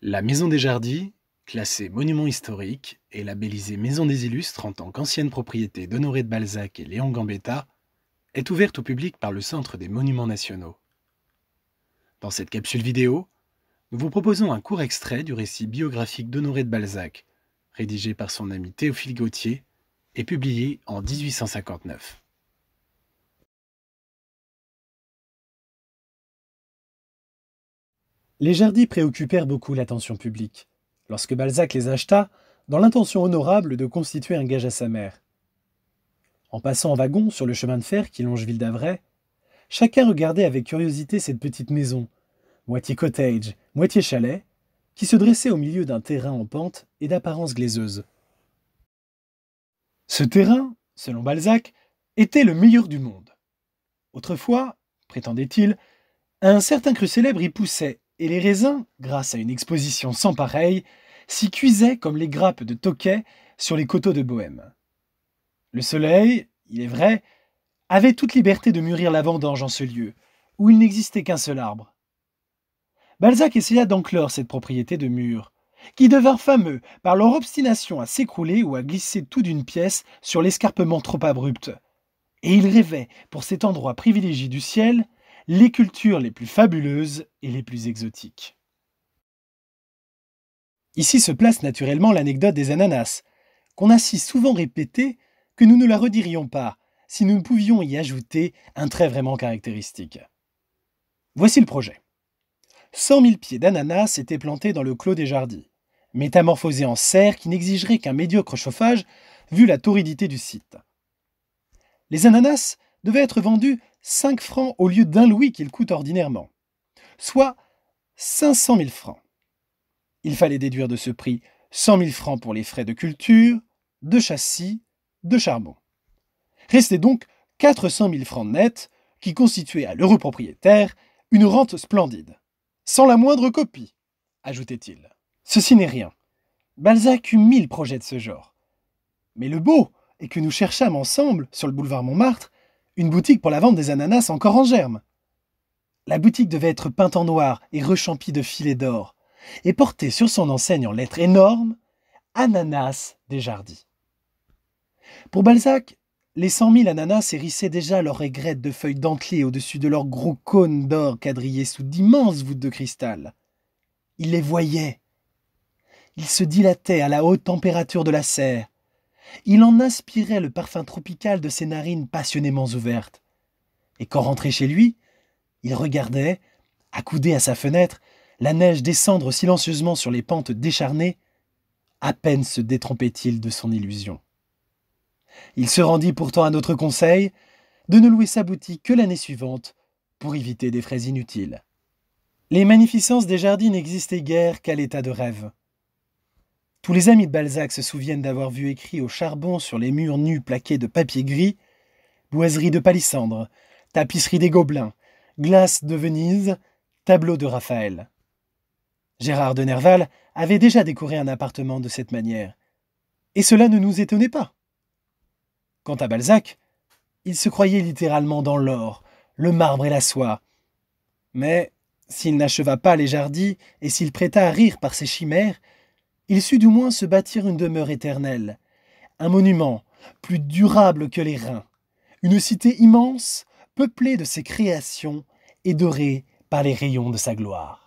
La Maison des Jardins, classée monument historique et labellisée Maison des Illustres en tant qu'ancienne propriété d'Honoré de Balzac et Léon Gambetta, est ouverte au public par le Centre des Monuments Nationaux. Dans cette capsule vidéo, nous vous proposons un court extrait du récit biographique d'Honoré de Balzac, rédigé par son ami Théophile Gautier et publié en 1859. Les Jardins préoccupèrent beaucoup l'attention publique, lorsque Balzac les acheta dans l'intention honorable de constituer un gage à sa mère. En passant en wagon sur le chemin de fer qui longe Ville-d'Avray, chacun regardait avec curiosité cette petite maison, moitié cottage, moitié chalet, qui se dressait au milieu d'un terrain en pente et d'apparence glaiseuse. Ce terrain, selon Balzac, était le meilleur du monde. Autrefois, prétendait-il, un certain cru célèbre y poussait, et les raisins, grâce à une exposition sans pareille, s'y cuisaient comme les grappes de Tokay sur les coteaux de Bohême. Le soleil, il est vrai, avait toute liberté de mûrir la vendange en ce lieu, où il n'existait qu'un seul arbre. Balzac essaya d'enclore cette propriété de murs, qui devinrent fameux par leur obstination à s'écrouler ou à glisser tout d'une pièce sur l'escarpement trop abrupt. Et il rêvait, pour cet endroit privilégié du ciel, les cultures les plus fabuleuses et les plus exotiques. Ici se place naturellement l'anecdote des ananas, qu'on a si souvent répétée que nous ne la redirions pas si nous ne pouvions y ajouter un trait vraiment caractéristique. Voici le projet. 100 000 pieds d'ananas étaient plantés dans le clos des Jardins, métamorphosés en serre qui n'exigerait qu'un médiocre chauffage vu la torridité du site. Les ananas devaient être vendus 5 francs au lieu d'1 louis qu'ils coûtent ordinairement, soit 500 000 francs. Il fallait déduire de ce prix 100 000 francs pour les frais de culture, de châssis, de charbon. Restaient donc 400 000 francs nets qui constituaient à l'heureux propriétaire une rente splendide. Sans la moindre copie, ajoutait-il. Ceci n'est rien. Balzac eut 1000 projets de ce genre. Mais le beau est que nous cherchâmes ensemble, sur le boulevard Montmartre, une boutique pour la vente des ananas encore en germe. La boutique devait être peinte en noir et rechampie de filets d'or, et porter sur son enseigne en lettres énormes « Ananas des Jardins ». Pour Balzac, les 100 000 ananas hérissaient déjà leurs aigrettes de feuilles dentelées au-dessus de leurs gros cônes d'or quadrillés sous d'immenses voûtes de cristal. Il les voyait. Ils se dilataient à la haute température de la serre. Il en inspirait le parfum tropical de ses narines passionnément ouvertes. Et quand rentré chez lui, il regardait, accoudé à sa fenêtre, la neige descendre silencieusement sur les pentes décharnées. À peine se détrompait-il de son illusion. Il se rendit pourtant à notre conseil de ne louer sa boutique que l'année suivante pour éviter des frais inutiles. Les magnificences des Jardins n'existaient guère qu'à l'état de rêve. Tous les amis de Balzac se souviennent d'avoir vu écrit au charbon sur les murs nus plaqués de papier gris « Boiserie de palissandre, tapisserie des Gobelins, glace de Venise, tableau de Raphaël ». Gérard de Nerval avait déjà décoré un appartement de cette manière, et cela ne nous étonnait pas. Quant à Balzac, il se croyait littéralement dans l'or, le marbre et la soie. Mais s'il n'acheva pas les Jardins et s'il prêta à rire par ses chimères, il sut du moins se bâtir une demeure éternelle, un monument plus durable que les reins, une cité immense, peuplée de ses créations et dorée par les rayons de sa gloire.